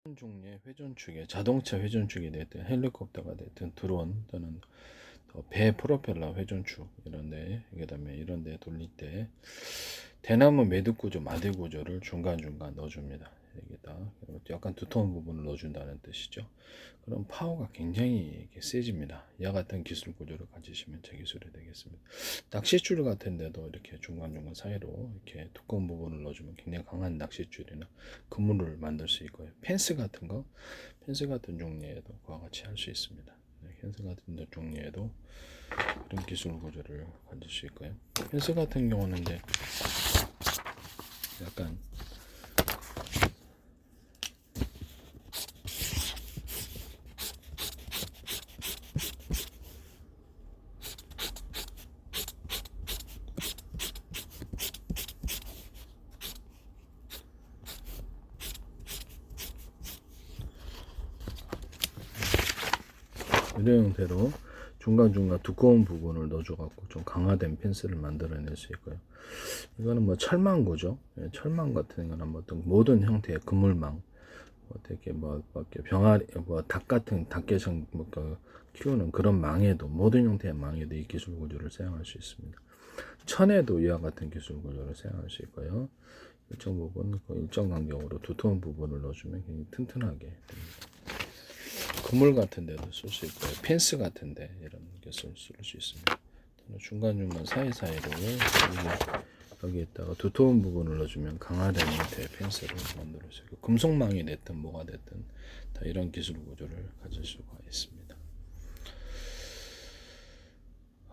종류의 회전축에 자동차 회전축이 됐든 헬리콥터가 됐든 드론 또는 배 프로펠러 회전축 이런데 그다음에 이런데 돌릴 때 대나무 매듭 구조 마대 구조를 중간중간 넣어줍니다. 여기다 약간 두터운 부분을 넣어준다는 뜻이죠. 그럼 파워가 굉장히 세집니다. 이와 같은 기술 구조를 가지시면 제 기술이 되겠습니다. 낚싯줄 같은데도 이렇게 중간중간 사이로 이렇게 두꺼운 부분을 넣어주면 굉장히 강한 낚싯줄이나 그물을 만들 수 있고요. 펜스 같은 종류에도 그와 같이 할 수 있습니다. 펜스 같은 종류에도 그런 기술 구조를 가질 수 있고요. 펜스 같은 경우는 이제 약간 이런 형태로 중간중간 두꺼운 부분을 넣어줘갖고 좀 강화된 펜스를 만들어낼 수 있고요. 이거는 뭐 철망구죠. 철망 같은 거는 뭐 어떤 모든 형태의 그물망, 되게 뭐 병아리, 뭐 닭 같은 닭개성 키우는 그런 망에도 모든 형태의 망에도 이 기술 구조를 사용할 수 있습니다. 천에도 이와 같은 기술 구조를 사용할 수 있고요. 일정 부분, 일정 간격으로 두터운 부분을 넣어주면 굉장히 튼튼하게 됩니다. 그물 같은 데도 쓸 수 있고요. 펜스 같은 데 이런 게 쓸 수 있습니다. 중간중간 사이사이로 여기에다가 두터운 부분을 넣어주면 강화된 형태의 펜스를 만들 수 있고 금속망이 됐든 뭐가 됐든 다 이런 기술 구조를 가질 수가 있습니다.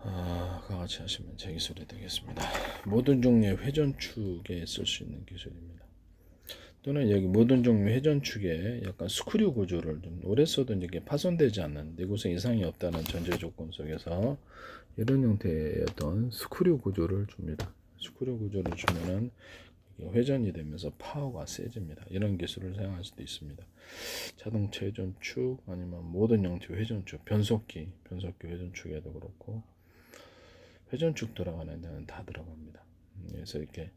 그와 같이 하시면 제 기술이 되겠습니다. 모든 종류의 회전축에 쓸 수 있는 기술입니다. 또는 여기 모든 종류 회전축에 약간 스크류 구조를 좀 오래 써도 이게 파손되지 않는 내구성 이상이 없다는 전제 조건 속에서 이런 형태의 어떤 스크류 구조를 줍니다. 스크류 구조를 주면은 회전이 되면서 파워가 세집니다. 이런 기술을 사용할 수도 있습니다. 자동차 회전축 아니면 모든 형태 회전축, 변속기 회전축에도 그렇고 회전축 들어가는 데는 다 들어갑니다. 그래서 이렇게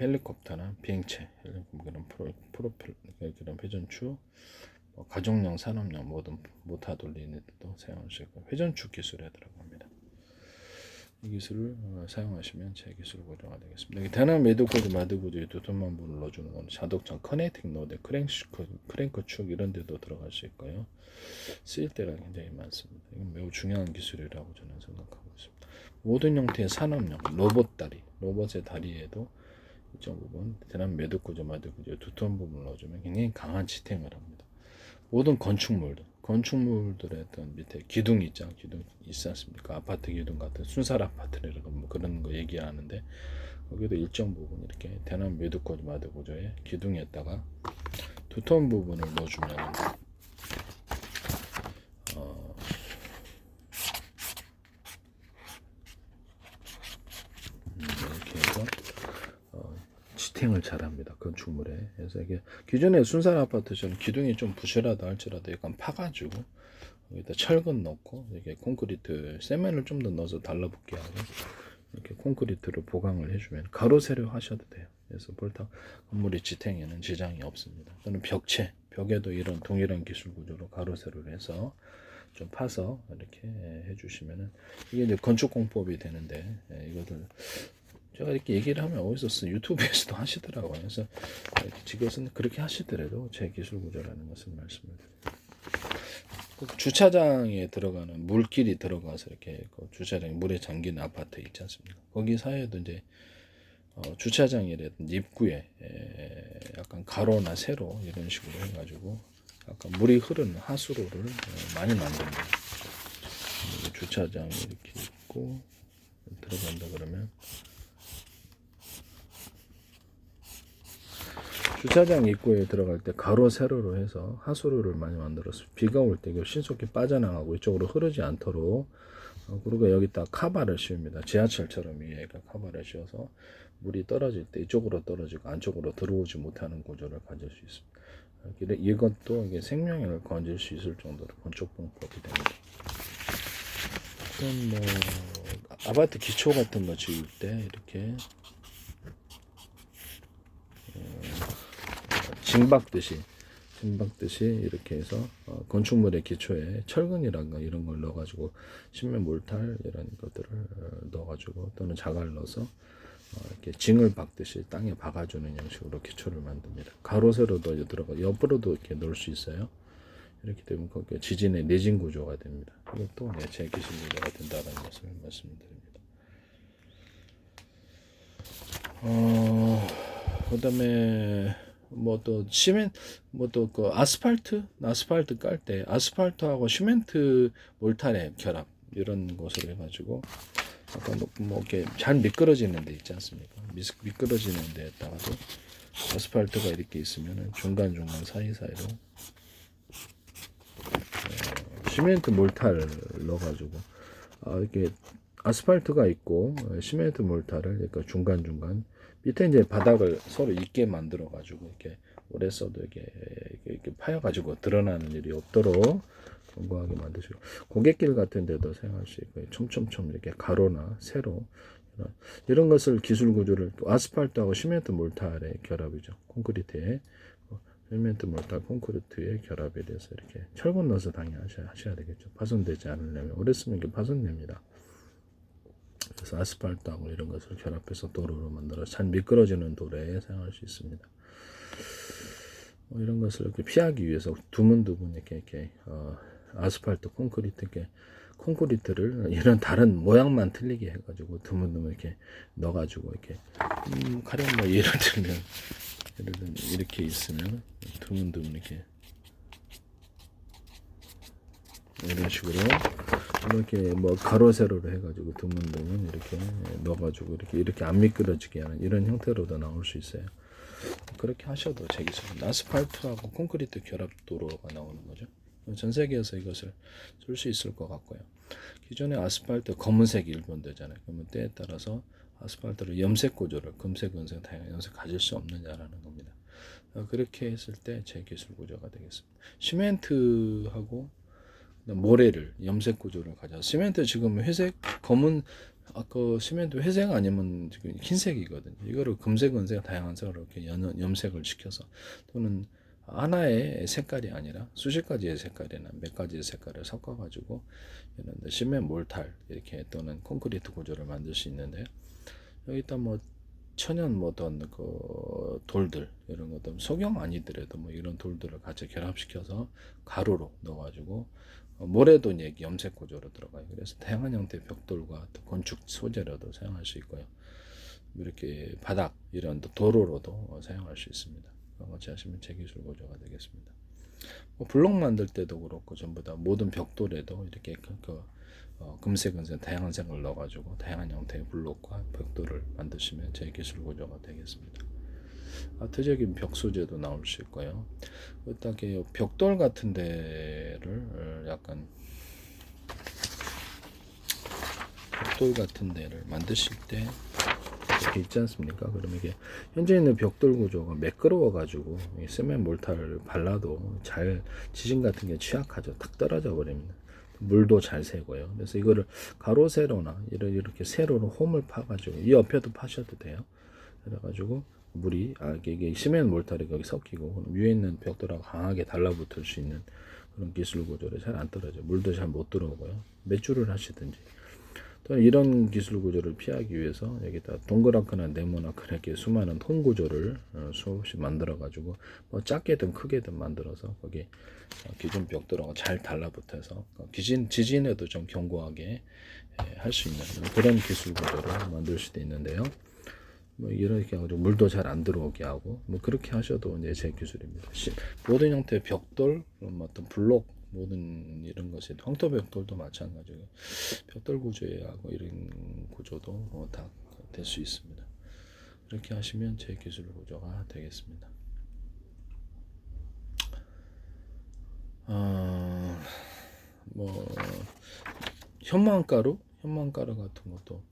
헬리콥터나 비행체 그런 프로펠 그런 회전축, 가정용, 산업용 모든 모터 돌리는 데도 사용할 수 있고 회전축 기술에 들어갑니다. 이 기술을 사용하시면 제 기술 구조가 되겠습니다. 대나무 매듭 구조, 마드 구조에 두툼한 부분을 넣어주는 건 자동차 커넥팅 노드, 크랭크 축 이런 데도 들어갈 수 있고요. 쓰일 때가 굉장히 많습니다. 이건 매우 중요한 기술이라고 저는 생각하고 있습니다. 모든 형태의 산업용, 로봇의 다리에도 일정 부분 대나무 매듭 구조, 마드 구조 두터운 부분을 넣어주면 굉장히 강한 지탱을 합니다. 모든 건축물들의 어떤 밑에 기둥 있지 않습니까? 아파트 기둥 같은 순살 아파트라고 뭐 그런 거 얘기하는데 거기도 일정 부분 이렇게 대나무 매듭 구조, 마드 구조의 기둥에다가 두터운 부분을 넣어주면 이렇게 해서 지탱을 잘합니다. 건축물에. 그래서 이게 기존의 순살 아파트처럼 기둥이 좀 부실하다 할지라도 약간 파가지고 여기다 철근 넣고 이렇게 콘크리트 세면을 좀 더 넣어서 달라붙게 하고 이렇게 콘크리트로 보강을 해주면 가로 세로 하셔도 돼요. 그래서 볼타 건물의 지탱에는 지장이 없습니다. 또는 벽에도 이런 동일한 기술 구조로 가로 세로를 해서 좀 파서 이렇게 해주시면은 이게 이제 건축 공법이 되는데 이것을 제가 이렇게 얘기를 하면 어디서 쓰 유튜브에서도 하시더라고요. 그래서 지금은 그렇게 하시더라도 제 기술 구조라는 것을 말씀을 드립니다. 주차장에 들어가는 물길이 들어가서 이렇게 주차장에 물에 잠긴 아파트 있지 않습니까? 거기 사이에도 이제 주차장이라든지 입구에 약간 가로나 세로 이런 식으로 해가지고 약간 물이 흐르는 하수로를 많이 만듭니다. 주차장이 이렇게 있고 들어간다 그러면 주차장 입구에 들어갈 때 가로 세로로 해서 하수로를 많이 만들었어요. 비가 올 때 신속히 빠져나가고 이쪽으로 흐르지 않도록 그리고 여기다 카바를 씌웁니다. 지하철처럼 위에가 카바를 씌워서 물이 떨어질 때 이쪽으로 떨어지고 안쪽으로 들어오지 못하는 구조를 가질 수 있습니다. 이것도 이게 생명을 건질 수 있을 정도로 건축 방법이 됩니다. 그럼 뭐 아파트 기초 같은 거 지을 때 이렇게 징박듯이 尋박듯이 이렇게 해서 건축물의 기초에 철근이란가 이런 걸 넣어가지고 신면 몰탈 이런 것들을 넣어가지고 또는 자갈을 넣어서 이렇게 징을 박듯이 땅에 박아주는 형식으로 기초를 만듭니다. 가로 세로도 들어가 옆으로도 이렇게 넣을 수 있어요. 이렇게 되면 거기에 지진의 내진 구조가 됩니다. 이것도 제 기술 구조가 된다는 것을 말씀드립니다. 그다음에 뭐 또 시멘트 뭐 또 그 아스팔트 깔 때 아스팔트하고 시멘트 몰탈의 결합 이런 것을 해가지고 아까 뭐 이렇게 잘 미끄러지는 데 있지 않습니까? 미끄러지는 데에다가도 아스팔트가 이렇게 있으면 중간중간 사이사이로 시멘트 몰탈을 넣어가지고 이렇게 아스팔트가 있고 시멘트 몰탈을 그러니까 중간중간 밑에 이제 바닥을 서로 있게 만들어 가지고 이렇게 오래 써도 이렇게 파여 가지고 드러나는 일이 없도록 견고하게 만드시고 고갯길 같은 데도 사용할 수 있고 촘촘촘 이렇게 가로나 세로 이런 것을 기술 구조를 아스팔트하고 시멘트 몰탈의 결합이죠. 콘크리트에 시멘트 몰탈 콘크리트의 결합에 대해서 이렇게 철근 넣어서 당연히 하셔야 되겠죠. 파손되지 않으려면 오래 쓰면 이게 파손됩니다. 그래서 아스팔트하고 이런 것을 결합해서 도로로 만들어 잘 미끄러지는 도로에 사용할 수 있습니다. 이런 것을 이렇게 피하기 위해서 두문두문 이렇게 아스팔트 콘크리트를 이런 다른 모양만 틀리게 해가지고 드문드문 이렇게 넣어가지고 이렇게 가령 뭐 예를 들면 이렇게 있으면 드문드문 이렇게 이런 식으로 이렇게 뭐 가로 세로로 해가지고 드문드문 이렇게 넣어가지고 이렇게 안 미끄러지게 하는 이런 형태로도 나올 수 있어요. 그렇게 하셔도 제 기술은 아스팔트하고 콘크리트 결합 도로가 나오는 거죠. 전 세계에서 이것을 쓸 수 있을 것 같고요. 기존의 아스팔트 검은색 일본되잖아요. 그러면 때에 따라서 아스팔트를 염색 구조를 금색, 은색, 다양한 염색 가질 수 없느냐라는 겁니다. 그렇게 했을 때 제 기술 구조가 되겠습니다. 시멘트하고 모래를 염색 구조를 가져. 시멘트 지금 회색, 검은 아까 시멘트 회색 아니면 지금 흰색이거든요. 이거를 금색, 은색 다양한 색으로 이렇게 염색을 시켜서 또는 하나의 색깔이 아니라 수십 가지의 색깔이나 몇 가지의 색깔을 섞어가지고 이런 시멘 몰탈 이렇게 또는 콘크리트 구조를 만들 수 있는데 여기다 뭐 천연 뭐 어떤 그 돌들 이런 것도 석영 아니더라도 뭐 이런 돌들을 같이 결합시켜서 가루로 넣어가지고 모래도 이제 염색 구조로 들어가요. 그래서 다양한 형태의 벽돌과 건축 소재로도 사용할 수 있고요. 이렇게 바닥 이런 도로로도 사용할 수 있습니다. 같이 하시면 제기술 구조가 되겠습니다. 뭐 블록 만들 때도 그렇고 전부 다 모든 벽돌에도 이렇게 금색, 은색 다양한 색을 넣어가지고 다양한 형태의 블록과 벽돌을 만드시면 제기술 구조가 되겠습니다. 아트적인 벽 소재도 나올 수 있고요. 어떻게 벽돌 같은 데를 약간 벽돌 같은 데를 만드실 때 이렇게 있지 않습니까? 그러면 이게 현재 있는 벽돌 구조가 매끄러워 가지고 세멘 몰타를 발라도 잘 지진 같은 게 취약하죠. 탁 떨어져 버립니다. 물도 잘 새고요. 그래서 이거를 가로 세로나 이렇게 세로로 홈을 파가지고 이 옆에도 파셔도 돼요. 그래가지고 물이 이게 시멘 몰타를 거기 섞이고 위에 있는 벽돌하고 강하게 달라붙을 수 있는 그런 기술 구조를 잘 안 떨어져. 물도 잘 못 들어오고요. 매주를 하시든지. 또 이런 기술 구조를 피하기 위해서 여기다 동그랗거나 네모나거나 이렇게 수많은 통 구조를 수없이 만들어 가지고 뭐 작게든 크게든 만들어서 거기 기존 벽돌하고 잘 달라붙어서 지진에도 좀 견고하게 할 수 있는 그런 기술 구조를 만들 수도 있는데요. 뭐 이렇게 해가지고 물도 잘 안 들어오게 하고 뭐 그렇게 하셔도 이제 제 기술입니다. 모든 형태의 벽돌, 어떤 블록 모든 이런 것이 황토 벽돌도 마찬가지고 벽돌 구조하고 이런 구조도 다 될 수 있습니다. 이렇게 하시면 제 기술 구조가 되겠습니다. 뭐 현무암가루 같은 것도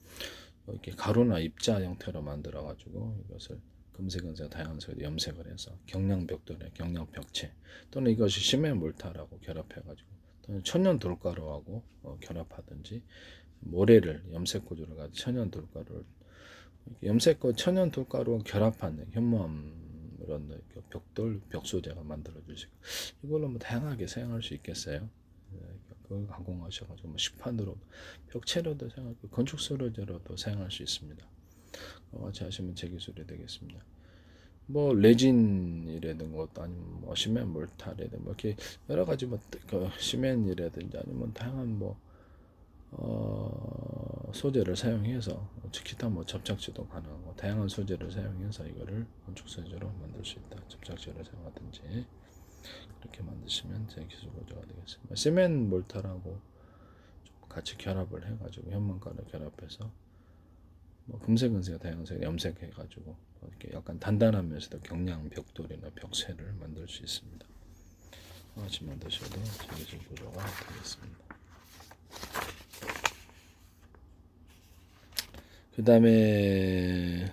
이렇게 가루나 입자 형태로 만들어 가지고 이것을 금색, 은색 다양한 색으로 염색을 해서 경량 벽돌에 경량 벽체 또는 이것이 시멘 몰타라고 결합해 가지고 또는 천연 돌가루하고 결합하든지 모래를 염색 구조를 가지고 천연 돌가루를 염색과 천연 돌가루와 결합한 현무암 이런 벽돌 벽 소재가 만들어지고 이걸로 뭐 다양하게 사용할 수 있겠어요. 그걸 가공하셔가지고 뭐 식판으로 벽체로도 사용하고 건축 소재로도 사용할 수 있습니다. 같이 하시면 제 기술이 되겠습니다. 뭐 레진이라든가 것도 아니면 뭐 시멘 몰타라든가 뭐 이렇게 여러 가지 뭐그 시멘이라든지 아니면 다양한 뭐 소재를 사용해서 기타 뭐 접착제도 가능하고 다양한 소재를 사용해서 이거를 건축 소재로 만들 수 있다. 접착제를 사용하든지 그렇게 만드시면 제 기술 구조가 되겠습니다. 시멘 몰타라고 같이 결합을 해가지고 현만가를 결합해서 뭐 금색, 다양색 염색해가지고 이렇게 약간 단단하면서도 경량 벽돌이나 벽체를 만들 수 있습니다. 같이 만드셔도 제 기술 구조가 되겠습니다. 그 다음에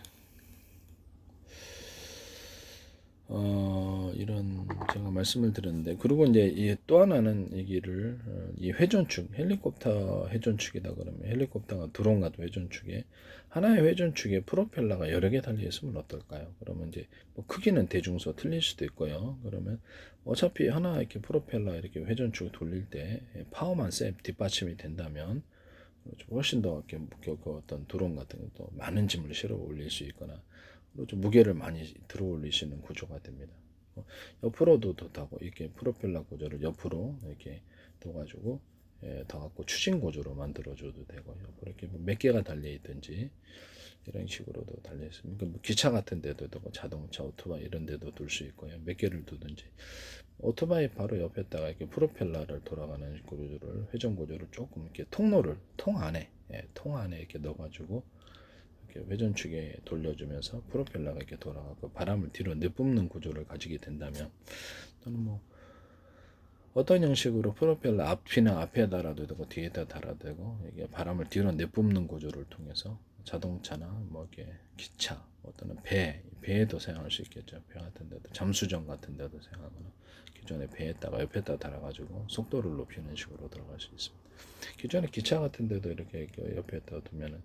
이런 제가 말씀을 드렸는데 그리고 이제 또 하나는 얘기를 이 회전축 헬리콥터 회전축이다 그러면 헬리콥터가 드론 같은 회전축에 하나의 회전축에 프로펠러가 여러 개 달려 있으면 어떨까요? 그러면 이제 뭐 크기는 대중소 틀릴 수도 있고요. 그러면 어차피 하나 이렇게 프로펠러 이렇게 회전축을 돌릴 때 파워만 세 뒷받침이 된다면 훨씬 더 이렇게 어떤 드론 같은 것도 많은 짐을 실어 올릴 수 있거나 좀 무게를 많이 들어 올리시는 구조가 됩니다. 옆으로도 더 이렇게 프로펠러 구조를 옆으로 이렇게 둬가지고 더 갖고 추진 구조로 만들어줘도 되고 옆으로 이렇게 몇 개가 달려 있든지 이런 식으로도 달려 있습니다. 그러니까 뭐 기차 같은 데도 두고 자동차, 오토바이 이런 데도 둘 수 있고요. 몇 개를 두든지 오토바이 바로 옆에다가 이렇게 프로펠러를 돌아가는 구조를 회전 구조를 조금 이렇게 통 안에 이렇게 넣어가지고 이렇게 회전축에 돌려주면서 프로펠러가 이렇게 돌아가고 바람을 뒤로 내뿜는 구조를 가지게 된다면 또는 뭐 어떤 형식으로 프로펠러 앞이나 앞에 달아도 되고 뒤에다 달아도 되고 이게 바람을 뒤로 내뿜는 구조를 통해서 자동차나 뭐 이렇게 기차 어떤 배에도 사용할 수 있겠죠. 배 같은 데도 잠수정 같은 데도 사용하거나 기존의 배에다가 옆에다 달아가지고 속도를 높이는 식으로 들어갈 수 있습니다. 기존의 기차 같은 데도 이렇게 옆에다 두면은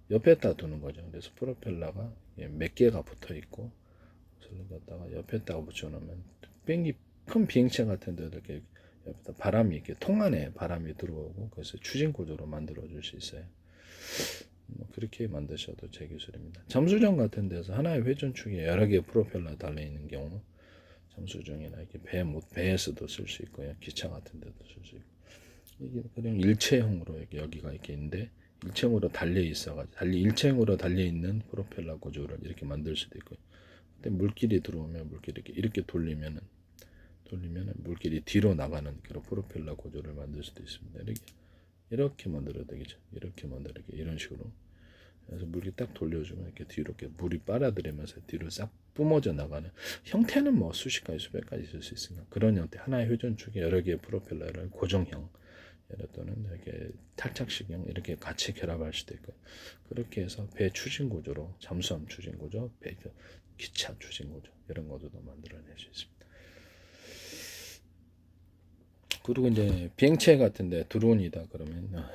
옆에다 두는 거죠. 그래서 프로펠러가 몇 개가 붙어 있고 그걸 갖다가 옆에다가 붙여놓으면 큰 비행체 같은 데도 이렇게 옆에다 바람이 이렇게 통 안에 바람이 들어오고 그래서 추진 구조로 만들어 줄 수 있어요. 뭐 그렇게 만드셔도 제 기술입니다. 잠수정 같은 데서 하나의 회전축에 여러 개의 프로펠러 달려 있는 경우 잠수정이나 이렇게 배에서도 쓸 수 있고요. 기차 같은 데도 쓸 수 있고 이게 그냥 일체형으로 여기가 이렇게 있는데 일체형으로 달려 있어가지고 일체형으로 달려 있는 프로펠러 구조를 이렇게 만들 수도 있고요. 근데 물길이 들어오면 물길이 이렇게 돌리면은 물길이 뒤로 나가는 그런 프로펠러 구조를 만들 수도 있습니다. 이렇게 만들어야 되겠죠. 이렇게 이런 식으로. 그래서 물기 딱 돌려주면 이렇게 뒤로 이렇게 물이 빨아들이면서 뒤로 싹 뿜어져 나가는 형태는 뭐 수십 가지 수백 가지 있을 수 있으니까 그런 형태 하나의 회전축에 여러 개의 프로펠러를 고정형 또는 이렇게 탈착식형 이렇게 같이 결합할 수도 있고 그렇게 해서 배 추진 구조로 잠수함 추진 구조, 기차 추진 구조 이런 것도 만들어낼 수 있습니다. 그리고 이제 비행체 같은데 드론이다 그러면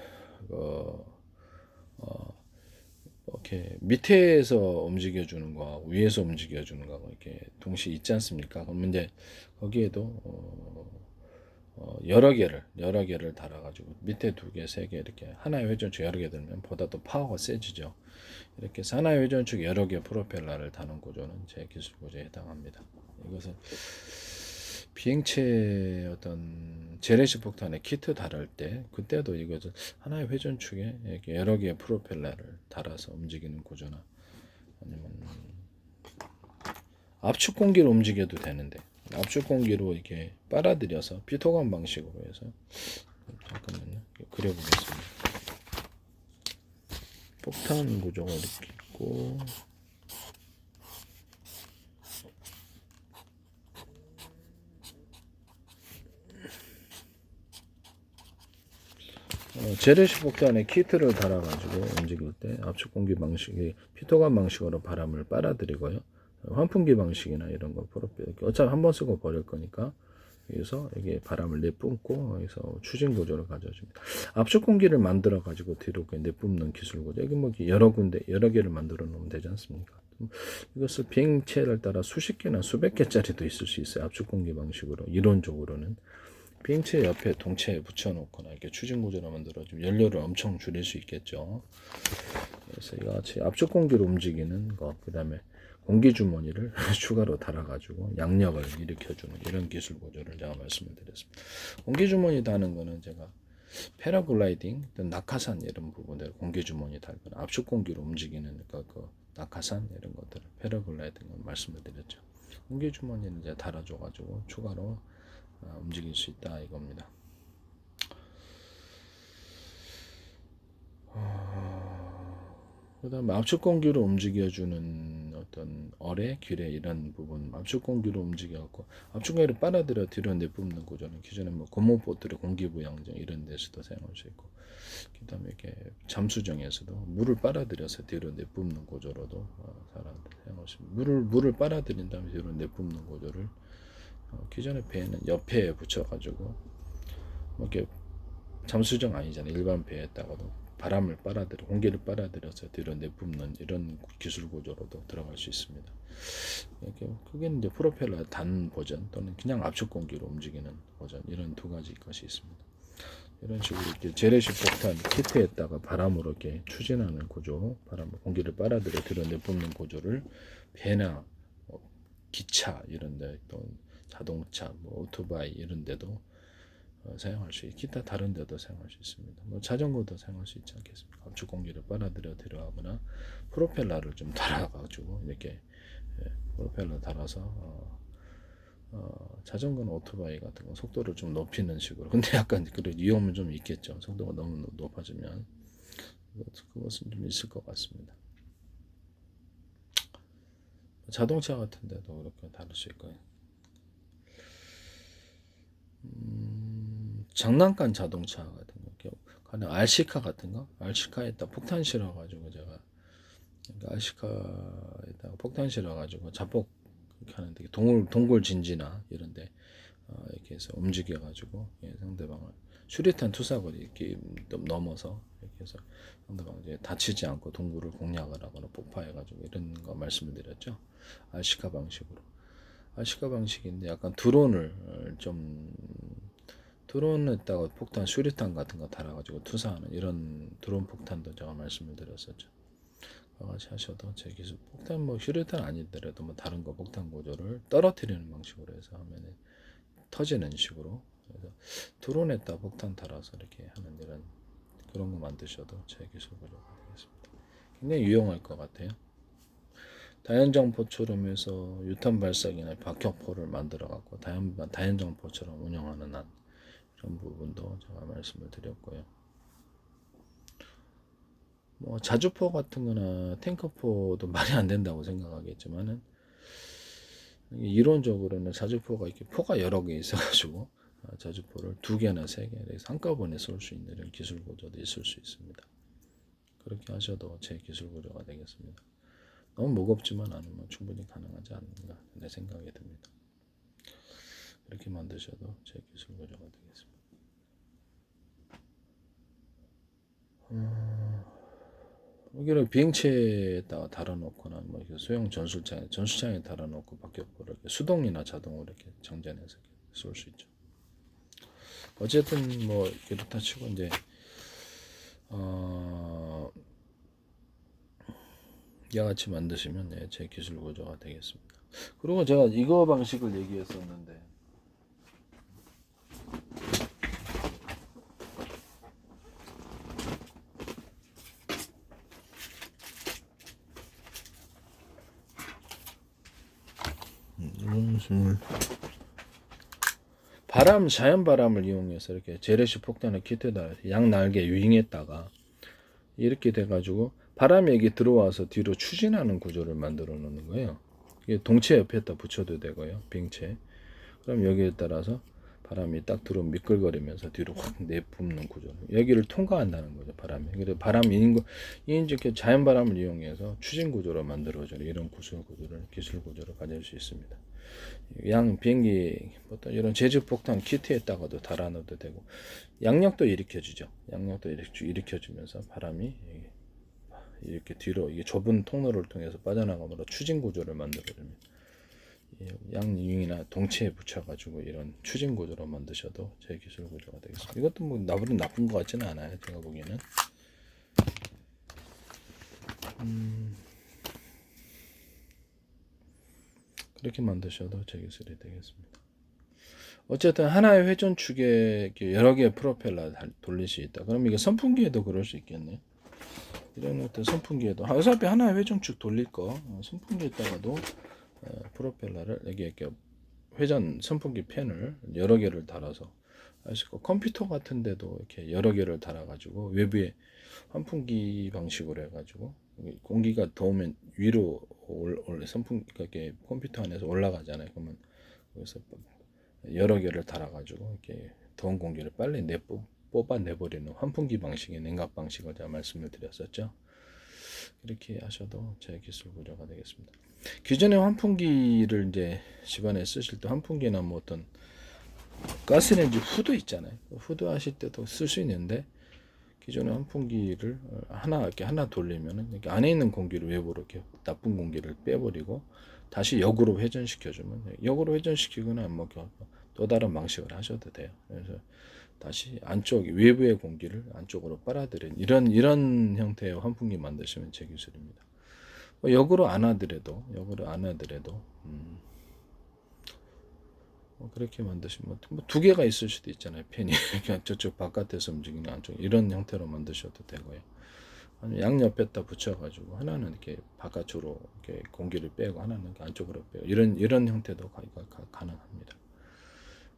이렇게 밑에서 움직여주는 거하고 위에서 움직여주는 거하고 이렇게 동시에 있지 않습니까? 그러면 이제 거기에도 여러 개를 달아가지고 밑에 2개, 3개 이렇게 하나의 회전축 여러 개 들면 보다 더 파워가 세지죠. 이렇게 해서 하나의 회전축 여러 개 프로펠러를 다는 구조는 제 기술 구조에 해당합니다. 이것은 비행체 어떤 재래식 폭탄에 키트 달을 때 그때도 이것을 하나의 회전축에 이렇게 여러 개의 프로펠러를 달아서 움직이는 구조나 아니면 압축 공기로 움직여도 되는데 압축 공기로 이렇게 빨아들여서 피토감 방식으로 해서 잠깐만요 그려보겠습니다. 폭탄 구조가 이렇게 있고 재래식 폭탄에 키트를 달아가지고 움직일 때 압축 공기 방식이 피토감 방식으로 바람을 빨아들이고요. 환풍기 방식이나 이런 거 어차피 한 번 쓰고 버릴 거니까 여기서 이게 바람을 내뿜고 여기서 추진 구조를 가져줍니다. 압축 공기를 만들어 가지고 뒤로 내뿜는 기술 구조. 여기 뭐 여러 군데 여러 개를 만들어 놓으면 되지 않습니까? 이것을 비행체를 따라 수십 개나 수백 개짜리도 있을 수 있어요. 압축공기 방식으로. 이론적으로는 비행체 옆에 동체에 붙여놓거나 이렇게 추진 구조로 만들어주면 연료를 엄청 줄일 수 있겠죠. 그래서 이와 같이 압축공기로 움직이는 거, 그 다음에 공기 주머니를 추가로 달아가지고 양력을 일으켜주는 이런 기술 구조를 제가 말씀을 드렸습니다. 공기 주머니 다는 거는 제가 패러글라이딩, 낙하산 이런 부분들 공기 주머니 달거나 압축 공기로 움직이는 그 낙하산 이런 것들을 패러글라이딩을 말씀을 드렸죠. 공기 주머니는 이제 달아줘가지고 추가로 움직일 수 있다 이겁니다. 그 다음에 압축 공기로 움직여주는 어떤 어뢰, 귀래 이런 부분 압축 공기로 움직여갖고 압축 공기를 빨아들여 뒤로 내뿜는 구조는 기존에 뭐 고무보트의 공기부양정 이런 데서도 사용할 수 있고, 그 다음에 이렇게 잠수정에서도 물을 빨아들여서 뒤로 내뿜는 구조로도 사용할 수 있습니다. 물을 빨아들인 다음에 뒤로 내뿜는 구조를 기존의 배에는 옆에 붙여가지고 뭐 이렇게 잠수정 아니잖아요. 일반 배에다가도 바람을 빨아들여 공기를 빨아들여서 뒤로 내뿜는 이런 기술 구조로도 들어갈 수 있습니다. 그게 이제 프로펠러 단 버전 또는 그냥 압축 공기로 움직이는 버전 이런 두 가지 것이 있습니다. 이런 식으로 이렇게 재래식 폭탄 키트에다가 바람으로 이렇게 추진하는 구조, 바람 공기를 빨아들여 뒤로 내뿜는 구조를 배나 기차 이런데 또 자동차, 뭐 오토바이 이런데도 사용할 수 있고 기타 다른 데도 사용할 수 있습니다. 뭐 자전거도 사용할 수 있지 않겠습니까? 압축 공기를 빨아들여 들어가거나 프로펠러를 좀 달아가지고 이렇게 프로펠러 달아서 자전거나 오토바이 같은 거 속도를 좀 높이는 식으로. 근데 약간 그런 위험은 좀 있겠죠. 속도가 너무 높아지면 그것은 좀 있을 것 같습니다. 자동차 같은 데도 그렇게 다룰 수 있고요. 장난감 자동차 같은 거, 그냥 RC카 같은 거, RC카에다 폭탄 실어가지고 제가 RC카에다가 폭탄 실어가지고 자폭 이렇게 하는데 동굴 진지나 이런데 이렇게 해서 움직여가지고 상대방을 수류탄 투사거리 이렇게 넘어서 이렇게 해서 상대방 이제 다치지 않고 동굴을 공략을 하거나 폭파해가지고 이런 거 말씀을 드렸죠. RC카 방식으로. RC카 방식인데 약간 드론에다가 폭탄, 수류탄 같은 거 달아가지고 투사하는 이런 드론 폭탄도 제가 말씀을 드렸었죠. 같이 하셔도 제 기술 폭탄 뭐 수류탄 아니더라도 뭐 다른 거 폭탄 구조를 떨어뜨리는 방식으로 해서 하면 터지는 식으로 그래서 드론에다 폭탄 달아서 이렇게 하는 이런 그런 거 만드셔도 제 기술 구조가 되겠습니다. 굉장히 유용할 것 같아요. 다연장포처럼 해서 유탄 발사기나 박격포를 만들어 갖고 다연장포처럼 운영하는 한 이런 부분도 제가 말씀을 드렸고요. 뭐 자주포 같은 거나 탱커포도 말이 안 된다고 생각하겠지만은 이론적으로는 자주포가 이렇게 포가 여러 개 있어가지고 자주포를 2개나 3개 그래서 한꺼번에 쏠 수 있는 이런 기술 구조도 있을 수 있습니다. 그렇게 하셔도 제 기술 구조가 되겠습니다. 너무 무겁지만 않으면 충분히 가능하지 않는가 내 생각이 듭니다. 이렇게 만드셔도 제 기술 구조가 되겠습니다. 여기를 비행체에다가 달아놓거나 뭐 소형 전술창에 달아놓고 박격포를 수동이나 자동으로 이렇게 장전해서 쏠 수 있죠. 어쨌든 뭐 이렇다 치고 이제 이와 같이 만드시면 제 기술 구조가 되겠습니다. 그리고 제가 이거 방식을 얘기했었는데 자연 바람을 이용해서 이렇게 재래식 폭탄을 키트에다 양날개 유잉했다가 이렇게 돼가지고 바람이 여기 들어와서 뒤로 추진하는 구조를 만들어 놓는 거예요. 이게 동체 옆에다 붙여도 되고요. 비행체. 그럼 여기에 따라서 바람이 딱 들어오면 미끌거리면서 뒤로 확 내뿜는 구조. 여기를 통과한다는 거죠. 바람이. 그래서 바람이 이렇게 자연 바람을 이용해서 추진 구조로 만들어주는 이런 기술 구조를 가질 수 있습니다. 비행기 어떤 이런 제주 폭탄 키트에다가도 달아넣어도 되고 양력도 일으켜주죠. 양력도 일으켜주면서 바람이 이렇게 뒤로 이게 좁은 통로를 통해서 빠져나가므로 추진 구조를 만들어줍니다. 양이용이나 동체에 붙여가지고 이런 추진 구조로 만드셔도 제 기술 구조가 되겠습니다. 이것도 뭐 나보다 나쁜 것 같지는 않아요. 제가 보기에는. 그렇게 만드셔도 제 기술이 되겠습니다. 어쨌든 하나의 회전축에 여러 개의 프로펠러 돌릴 수 있다. 그럼 이게 선풍기에도 그럴 수 있겠네. 이런 것들 선풍기에도 어차피 하나의 회전축 돌릴 거 선풍기에다가도 프로펠러를 여기 이렇게 회전 선풍기 팬을 여러 개를 달아서 할 수 있고, 컴퓨터 같은 데도 이렇게 여러 개를 달아 가지고 외부에 환풍기 방식으로 해 가지고 공기가 더우면 위로 선풍기 이렇게 컴퓨터 안에서 올라가잖아요. 그러면 거기서 여러 개를 달아 가지고 이렇게 더운 공기를 빨리 뽑아내버리는 환풍기 방식의 냉각 방식을 제가 말씀을 드렸었죠. 이렇게 하셔도 제 기술 구조가 되겠습니다. 기존의 환풍기를 이제 집안에 쓰실 때 환풍기나 뭐 어떤 가스레인지 후드 있잖아요. 후드 하실 때도 쓸 수 있는데 기존의 환풍기를 하나 돌리면은 이렇게 안에 있는 공기를 외부로 이렇게 나쁜 공기를 빼버리고 다시 역으로 회전시켜주면 역으로 회전시키거나 뭐 또 다른 방식을 하셔도 돼요. 그래서 다시 안쪽 외부의 공기를 안쪽으로 빨아들인 이런 형태의 환풍기 만드시면 제 기술입니다. 역으로 안 하더라도 그렇게 만드시면 두 개가 있을 수도 있잖아요. 팬이 그냥 저쪽 바깥에서 움직이는 안쪽 이런 형태로 만드셔도 되고요. 양 옆에다 붙여가지고 하나는 이렇게 바깥으로 이렇게 공기를 빼고 하나는 안쪽으로 빼고 이런 형태도 가능합니다.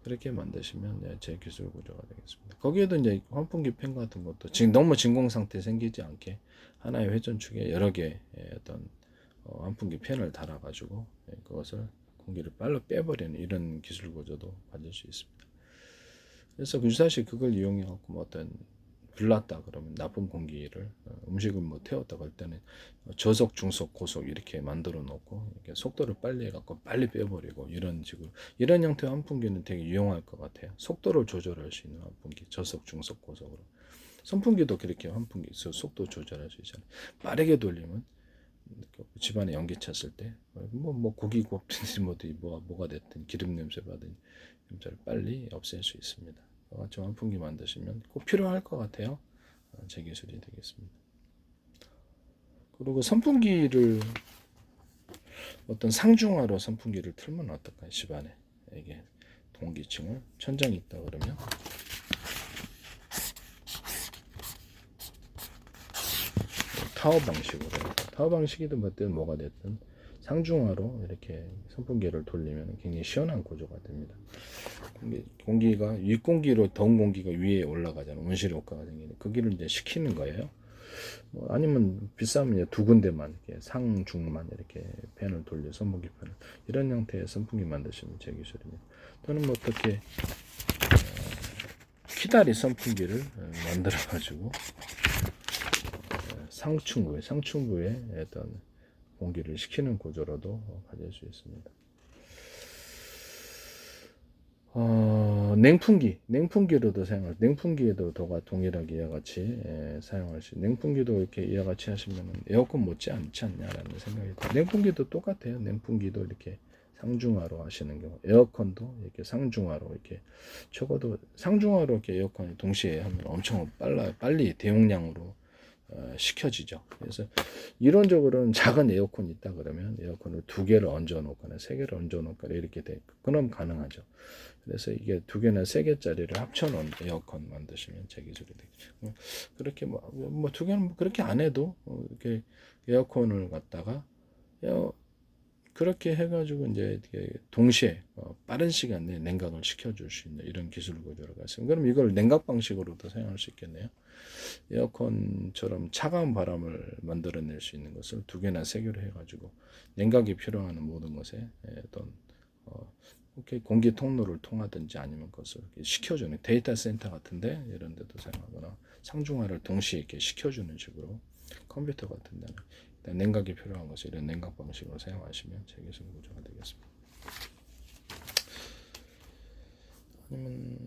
그렇게 만드시면 제 기술 구조가 되겠습니다. 거기에도 이제 환풍기 팬 같은 것도 지금 너무 진공 상태 생기지 않게 하나의 회전축에 여러 개의 어떤 환풍기 팬을 달아가지고 그것을 공기를 빨리 빼버리는 이런 기술 구조도 가질 수 있습니다. 그래서 사실 그걸 이용해갖고 뭐 어떤 불났다 그러면 나쁜 공기를 음식을 뭐 태웠다 그럴 때는 저속, 중속, 고속 이렇게 만들어 놓고 이렇게 속도를 빨리 해갖고 빨리 빼버리고 이런 식으로 이런 형태의 환풍기는 되게 유용할 것 같아요. 속도를 조절할 수 있는 환풍기, 저속, 중속, 고속으로. 선풍기도 그렇게 환풍기 속도 조절할 수 있잖아요. 빠르게 돌리면 집안에 연기 찼을 때 뭐 고기 굽든지 뭐가 됐든 기름 냄새 받은 냄새를 빨리 없앨 수 있습니다. 같이 환풍기 만드시면 꼭 필요할 것 같아요. 제 기술이 되겠습니다. 그리고 선풍기를 어떤 상중하로 선풍기를 틀면 어떨까요? 집안에 이게 동기층을 천장이 있다 그러면 타워 방식이든 뭐가 됐든 상중하로 이렇게 선풍기를 돌리면 굉장히 시원한 구조가 됩니다. 공기가 윗공기로 더운 공기가 위에 올라가잖아요. 온실 효과가 생기는 거기를 이제 식히는 거예요. 뭐 아니면 비싸면 이제 두 군데만 이렇게 상중만 이렇게 팬을 돌려 선풍기 팬을 이런 형태의 선풍기 만드시면 제 기술입니다. 또는 뭐 어떻게 키다리 선풍기를 만들어 가지고 상층부에 어떤 공기를 식히는 구조로도 가질 수 있습니다. 냉풍기로도 냉풍기에도 동일하게 이와 같이 사용할 수 냉풍기도 이렇게 이와 같이 하시면 에어컨 못지 않지 않냐라는 생각이 들어요. 냉풍기도 똑같아요. 냉풍기도 이렇게 상중하로 하시는 경우, 에어컨도 이렇게 상중하로 이렇게 적어도 상중하로 이렇게 에어컨이 동시에 하면 엄청 빨리 대용량으로 식혀지죠. 그래서 이론적으로는 작은 에어컨이 있다 그러면 에어컨을 두 개를 얹어 놓거나 세 개를 얹어 놓거나 이렇게 돼. 그럼 가능하죠. 그래서 이게 두 개나 세 개짜리를 합쳐 놓은 에어컨 만드시면 제 기술이 되겠죠. 그렇게 뭐 두 개는 그렇게 안 해도 이렇게 에어컨을 갖다가 그렇게 해가지고 이제 동시에 빠른 시간 내에 냉각을 시켜줄 수 있는 이런 기술 구조를 갖습니다. 그럼 이걸 냉각 방식으로도 사용할 수 있겠네요. 에어컨처럼 차가운 바람을 만들어낼 수 있는 것을 두 개나 세 개로 해가지고 냉각이 필요한 모든 것에 어떤 이렇게 공기 통로를 통하든지 아니면 그것을 식혀주는 데이터 센터 같은데 이런 데도 사용하거나 상중하를 동시에 이렇게 식혀주는 식으로 컴퓨터 같은 데는 일단 냉각이 필요한 것을 이런 냉각 방식으로 사용하시면 제 기술 구조가 되겠습니다. 아니면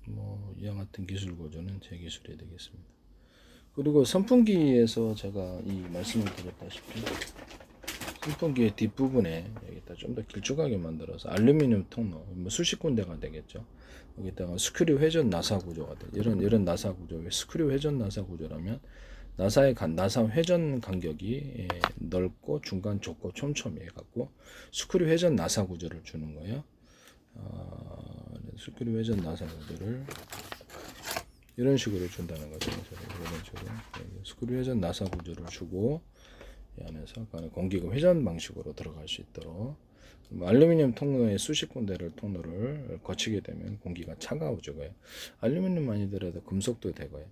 뭐 이와 같은 기술 구조는 제 기술이 되겠습니다. 그리고 선풍기에서 제가 이 말씀을 드렸다시피 선풍기의 뒷부분에 여기다 좀 더 길쭉하게 만들어서 알루미늄 통로, 뭐 수십 군데가 되겠죠. 여기다가 스크류 회전 나사 구조가 돼. 이런 나사 구조, 스크류 회전 나사 구조라면 나사 회전 간격이 넓고 중간 좁고 촘촘히 해갖고 스크류 회전 나사 구조를 주는 거예요. 스크류 회전 나사 구조를 이런 식으로 준다는 거죠. 이런 식으로 스크류 회전 나사 구조를 주고 이 안에서 공기가 회전 방식으로 들어갈 수 있도록 알루미늄 통로에 수십 군데를 통로를 거치게 되면 공기가 차가워지고요. 알루미늄 아니더라도 금속도 되고요.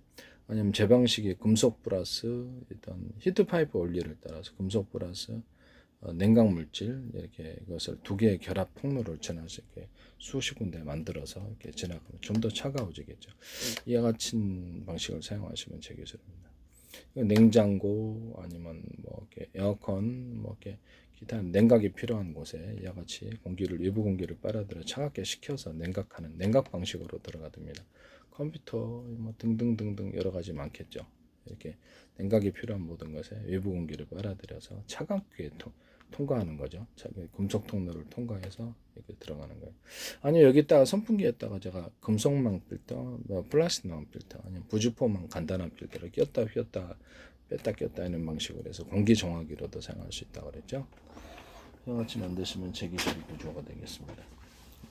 아니면 제 방식이 금속 플러스 일단 히트 파이프 원리를 따라서 금속 플러스 냉각 물질 이렇게 이것을 두 개의 결합 통로를 지나서 이렇게 수십 군데 만들어서 이렇게 지나가면 좀 더 차가워지겠죠. 이와 같은 방식을 사용하시면 제 기술입니다. 냉장고 아니면 뭐 이렇게 에어컨 뭐 이렇게 기타 냉각이 필요한 곳에 이와 같이 외부 공기를 빨아들여 차갑게 식혀서 냉각하는 냉각 방식으로 들어가됩니다. 컴퓨터 뭐 등등등등 여러 가지 많겠죠. 이렇게 냉각이 필요한 모든 것에 외부 공기를 빨아들여서 차갑게 통과하는 거죠. 금속 통로를 통과해서 이렇게 들어가는 거예요. 아니면 여기다가 선풍기에다가 제가 금속망 필터, 플라스틱망 필터, 아니면 부주포망 간단한 필터를 꼈다 휘었다 뺐다 꼈다 하는 방식으로 해서 공기 정화기로도 사용할 수 있다고 그랬죠. 이와 같이 만드시면 제기処리 구조가 되겠습니다.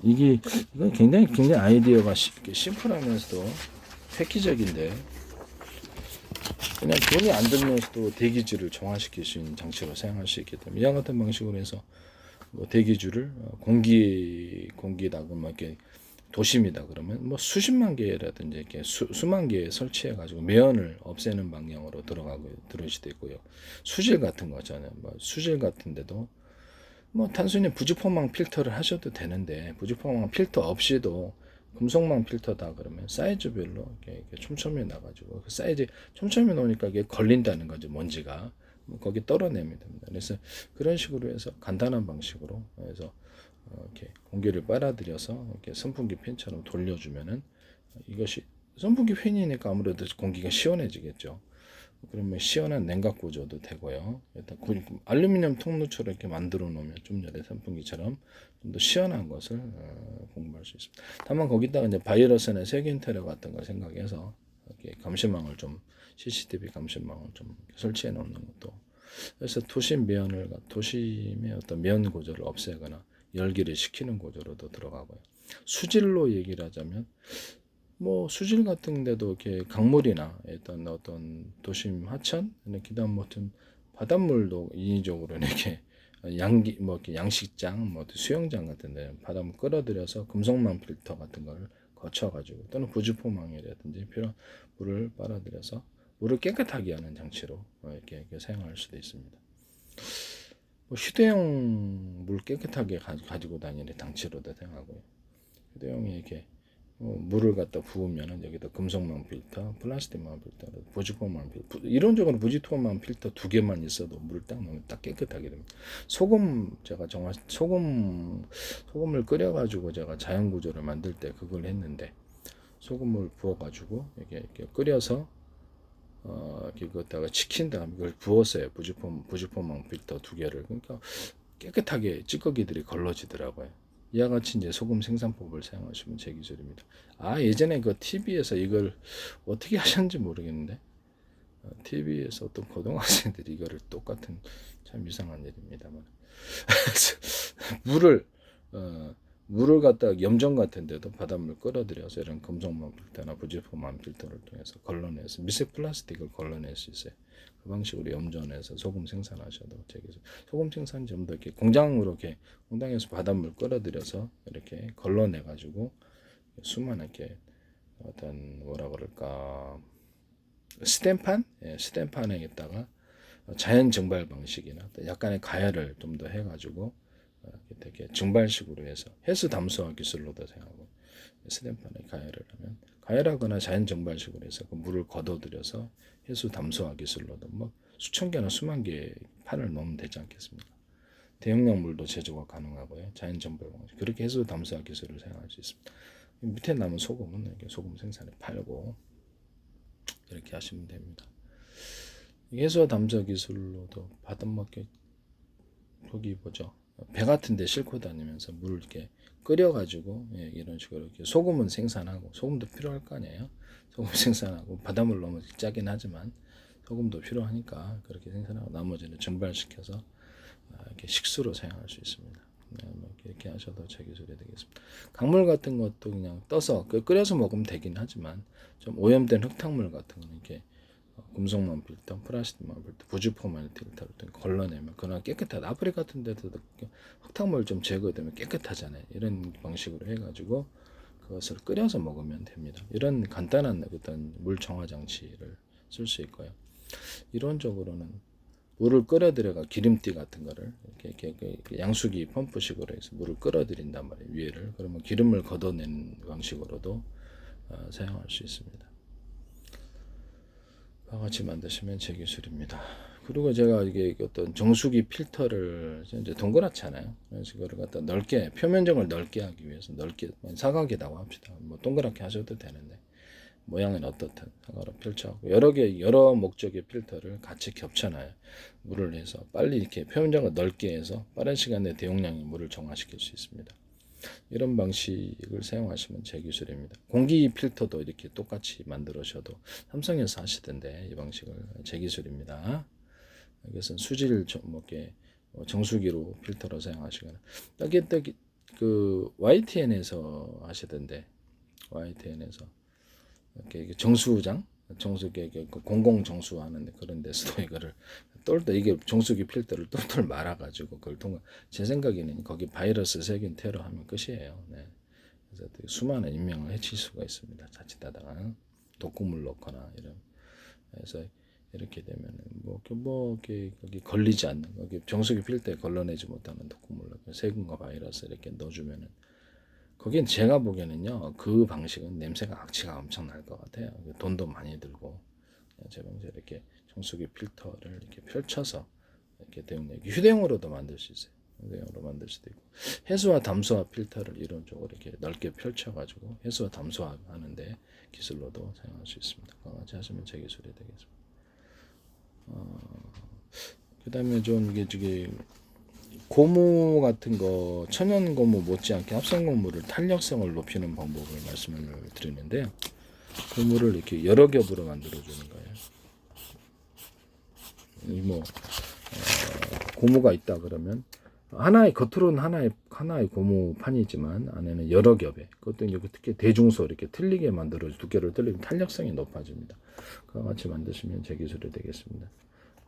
이건 굉장히 아이디어가 심플하면서도 획기적인데 그냥 돈이 안 들면서도 대기줄을 정화시킬 수 있는 장치로 사용할 수 있기 때문에 이와 같은 방식으로 해서 뭐 대기줄을 공기다 그러면 이렇게 도심이다 그러면 뭐 수십만 개라든지 이렇게 수만 개 설치해 가지고 매연을 없애는 방향으로 들어올 수도 있고요. 수질 같은 거잖아요. 뭐 수질 같은데도 뭐 단순히 부직포망 필터를 하셔도 되는데 부직포망 필터 없이도 금속망 필터다 그러면 사이즈별로 이렇게 촘촘히 나가지고 그 사이즈 촘촘히 놓으니까 이게 걸린다는 거죠. 먼지가 거기 떨어내면 됩니다. 그래서 그런 식으로 해서 간단한 방식으로 해서 이렇게 공기를 빨아들여서 이렇게 선풍기 팬처럼 돌려주면은 이것이 선풍기 팬이니까 아무래도 공기가 시원해지겠죠. 그러면 시원한 냉각 구조도 되고요. 일단 알루미늄 통로처럼 이렇게 만들어 놓으면 좀 전에 선풍기처럼 좀 더 시원한 것을 공부할 수 있습니다. 다만 거기다가 이제 바이러스나 세균 테러 같은 걸 생각해서 이렇게 감시망을 좀 CCTV 감시망을 좀 설치해 놓는 것도 그래서 도심의 어떤 매연 구조를 없애거나 열기를 식히는 구조로도 들어가고요. 수질로 얘기를 하자면 뭐 수질 같은 데도 이렇게 강물이나 어떤 도심 하천, 그다음 어떤 바닷물도 인위적으로 이렇게 이렇게 양식장, 뭐 수영장 같은 데 바닷물 끌어들여서 금속망 필터 같은 걸 거쳐가지고 또는 부주포망이라든지 필요한 물을 빨아들여서 물을 깨끗하게 하는 장치로 이렇게 사용할 수도 있습니다. 뭐 휴대용 물 깨끗하게 가지고 다니는 장치로도 사용하고요. 휴대용에 이렇게 물을 갖다 부으면은 여기다 금속망 필터, 플라스틱망 필터, 부직포망 필터, 이론적으로 부직포망 필터 두 개만 있어도 물을 딱 넣으면 딱 깨끗하게 됩니다. 소금을 끓여가지고 제가 자연 구조를 만들 때 그걸 했는데 소금을 부어가지고 이렇게 끓여서 이렇게 그다가 치킨 다음에 이걸 부었어요. 부직포망 필터 두 개를 그러니까 깨끗하게 찌꺼기들이 걸러지더라고요. 이와 같이 이제 소금 생산법을 사용하시면 제 기술입니다. 예전에 그 TV에서 이걸 어떻게 하셨는지 모르겠는데 TV에서 어떤 고등학생들이 이거를 똑같은 참 이상한 일입니다만 물을 갖다 염전 같은 데도 바닷물 끌어들여서 이런 금속망 필터나 부직포망 필터를 통해서 걸러내서 미세 플라스틱을 걸러낼 수 있어요. 그 방식으로 염전해서 소금 생산하셔도 되겠죠. 소금 생산 좀 더 이렇게 공장에서 바닷물 끌어들여서 이렇게 걸러내 가지고 수많은 이렇게 어떤 뭐라 그럴까 스텐판에다가 자연 증발 방식이나 약간의 가열을 좀 더 해가지고 이렇게 증발식으로 해서 해수 담수화 기술로도 사용하고 스텐판에 가열하거나 자연 증발식으로 해서 그 물을 걷어들여서 해수 담수화 기술로도 뭐 수천 개나 수만 개의 판을 넣으면 되지 않겠습니까? 대용량 물도 제조가 가능하고요. 자연 증발 방식 그렇게 해수 담수화 기술을 사용할 수 있습니다. 밑에 남은 소금은 이렇게 소금 생산에 팔고 이렇게 하시면 됩니다. 해수와 담수화 기술로도 바닷먹기 거기 뭐죠? 배 같은데 싣고 다니면서 물을 이렇게 끓여가지고 이런 식으로 이렇게 소금은 생산하고 소금도 필요할 거 아니에요. 소금 생산하고 바닷물 너무 짜긴 하지만 소금도 필요하니까 그렇게 생산하고 나머지는 증발시켜서 이렇게 식수로 사용할 수 있습니다. 이렇게 하셔도 제 기술이 되겠습니다. 강물 같은 것도 그냥 떠서 끓여서 먹으면 되긴 하지만 좀 오염된 흙탕물 같은 거는 이렇게 금속만 필터, 플라스틱만 필터, 부직포만 필터를 걸러내면 그러나 깨끗하다. 아프리카 같은 데도 흙탕물 좀 제거되면 깨끗하잖아요. 이런 방식으로 해가지고 그것을 끓여서 먹으면 됩니다. 이런 간단한 어떤 물 정화 장치를 쓸 수 있고요. 이론적으로는 물을 끌어들여가 기름띠 같은 거를 이렇게 양수기 펌프식으로 해서 물을 끌어들인단 말이에요. 위에를 그러면 기름을 걷어내는 방식으로도 사용할 수 있습니다. 같이 만드시면 제 기술입니다. 그리고 제가 이게 어떤 정수기 필터를 이제 동그랗잖아요. 그래서 이거를 갖다 넓게 표면적을 넓게 하기 위해서 넓게 사각이라고 합시다. 뭐 동그랗게 하셔도 되는데 모양은 어떻든 사각으로 펼쳐갖고 여러 목적의 필터를 같이 겹쳐놔요. 물을 해서 빨리 이렇게 표면적을 넓게 해서 빠른 시간에 대용량의 물을 정화시킬 수 있습니다. 이런 방식을 사용하시면 제 기술입니다. 공기 필터도 이렇게 똑같이 만들으셔도 삼성에서 하시던데 이 방식을 제 기술입니다. 이것은 수질 정수기로 필터로 사용하시거나 떡이 그 YTN에서 하시던데 YTN에서 이렇게 정수장 정수기 공공 정수하는 그런 데서도 이거를 똘똘 이게 정수기 필터를 똘똘 말아가지고 그걸 제 생각에는 거기 바이러스 세균 테러하면 끝이에요. 네. 그래서 수많은 인명을 해칠 수가 있습니다. 자칫하다가 독극물 넣거나 이런. 그래서 이렇게 되면은 거기 걸리지 않는 거기 정수기 필터에 걸러내지 못하는 독극물 세균과 바이러스 이렇게 넣어주면은 거긴 제가 보기에는요 그 방식은 냄새가 악취가 엄청 날 것 같아요. 돈도 많이 들고 제 방식에 이렇게 정수기 필터를 이렇게 펼쳐서 이렇게 대용량 휴대용으로도 만들 수 있어요. 휴대용으로 만들 수도 있고 해수와 담수화 필터를 이론적으로 이렇게 넓게 펼쳐가지고 해수와 담수화 하는데 기술로도 사용할 수 있습니다. 같이 하시면 제 기술이 되겠습니다. 그다음에 좀 이게 고무 같은 거 천연 고무 못지않게 합성 고무를 탄력성을 높이는 방법을 말씀을 드리는데요. 고무를 이렇게 여러 겹으로 만들어 주는 거예요. 고무가 있다 그러면 하나의 겉으로는 하나의 고무판이지만 안에는 여러 겹에 그것도 이제 특히 대중소 이렇게 틀리게 만들어 두께를 틀리면 탄력성이 높아집니다. 그와 같이 만드시면 제 기술이 되겠습니다.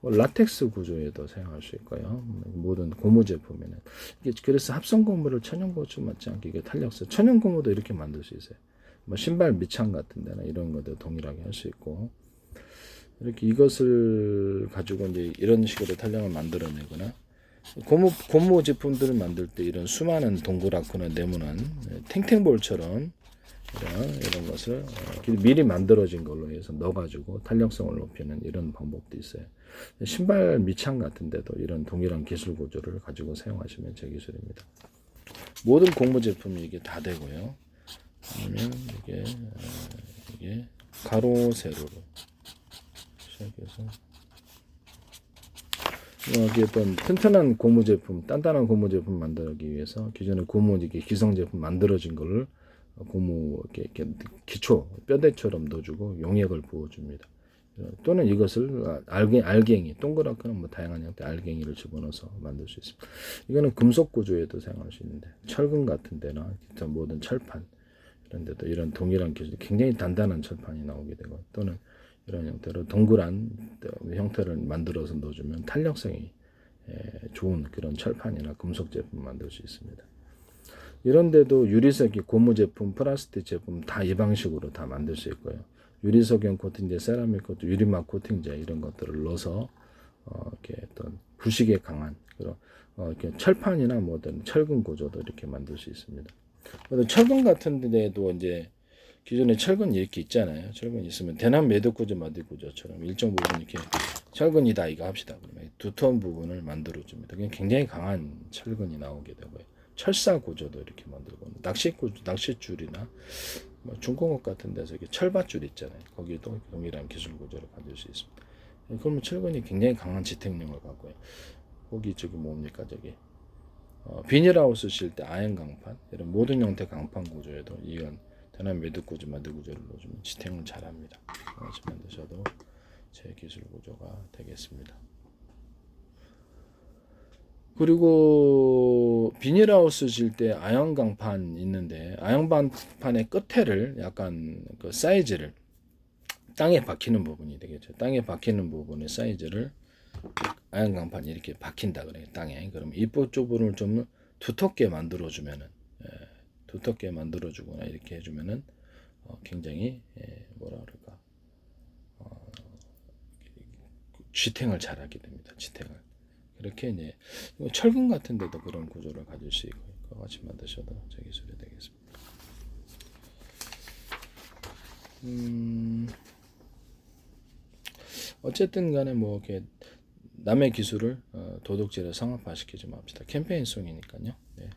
라텍스 구조에도 사용할 수 있고요. 모든 고무 제품에는 이게 그래서 합성 고무를 천연 고무 맞지 않게 이게 탄력성 천연 고무도 이렇게 만들 수 있어요. 뭐 신발 밑창 같은 데나 이런 것도 동일하게 할 수 있고 이렇게 이것을 가지고 이제 이런 식으로 탄력을 만들어내거나 고무 제품들을 만들 때 이런 수많은 동그랗거나 네모난 탱탱볼처럼 이런 것을 미리 만들어진 걸로 해서 넣어가지고 탄력성을 높이는 이런 방법도 있어요. 신발 밑창 같은 데도 이런 동일한 기술 구조를 가지고 사용하시면 제 기술입니다. 모든 고무 제품이 이게 다 되고요. 아니면 이게 가로 세로로 시작해서 여기 어떤 튼튼한 고무 제품, 단단한 고무 제품 만들기 위해서 기존의 고무 이렇게 기성 제품 만들어진 걸 고무 이렇게 기초 뼈대처럼 넣어주고 용액을 부어줍니다. 또는 이것을 알갱이 동그랗거나 뭐 다양한 형태 알갱이를 집어넣어서 만들 수 있습니다. 이거는 금속 구조에도 사용할 수 있는데 철근 같은 데나 기타 모든 철판 이런 데도 이런 동일한 기술 굉장히 단단한 철판이 나오게 되고 또는 이런 형태로 동그란 형태를 만들어서 넣어주면 탄력성이 좋은 그런 철판이나 금속 제품 만들 수 있습니다. 이런데도 유리석이 고무 제품, 플라스틱 제품 다 이 방식으로 다 만들 수 있고요. 유리석용 코팅제, 세라믹 코팅, 유리막 코팅제 이런 것들을 넣어서 이렇게 어떤 부식에 강한 그런 이렇게 철판이나 뭐 어떤 철근 구조도 이렇게 만들 수 있습니다. 철근 같은 데도 이제 기존에 철근 이렇게 있잖아요. 철근 있으면 대남 매듭 구조, 마디 구조처럼 일정 부분 이렇게 철근이다 이거 합시다. 그러면 두터운 부분을 만들어 줍니다. 굉장히 강한 철근이 나오게 되고요. 철사 구조도 이렇게 만들고 낚싯줄이나 뭐 중공업 같은 데서 이렇게 철받줄 있잖아요. 거기도 동일한 기술 구조를 가질 수 있습니다. 그러면 철근이 굉장히 강한 지탱력을 갖고요. 거기 저기 뭡니까 저기 비닐하우스 실 때 아연 강판 이런 모든 형태 강판 구조에도 이건 대남 매듭 구조 만들 구조를 넣어주면 지탱을 잘합니다. 같이 만드셔도 제 기술 구조가 되겠습니다. 그리고 비닐하우스 질 때 아연 강판 있는데 아연 강판의 끝에를 약간 그 사이즈를 땅에 박히는 부분이 되겠죠. 땅에 박히는 부분의 사이즈를 아연 강판이 이렇게 박힌다 그래요. 땅에. 그럼 이쪽 부분을 좀 두텁게 만들어 주면은 두텁게 만들어 주거나 이렇게 해 주면은 굉장히 뭐라 그럴까? 지탱을 잘하게 됩니다. 지탱을. 이렇게 이제 철근 같은 데도 그런 구조를 가질 수 있고 그와 같이 만드셔도 제 기술이 되겠습니다. 어쨌든 간에 뭐 이렇게 남의 기술을 도둑질에 상업화시키지 맙시다. 캠페인송이니까요. 네.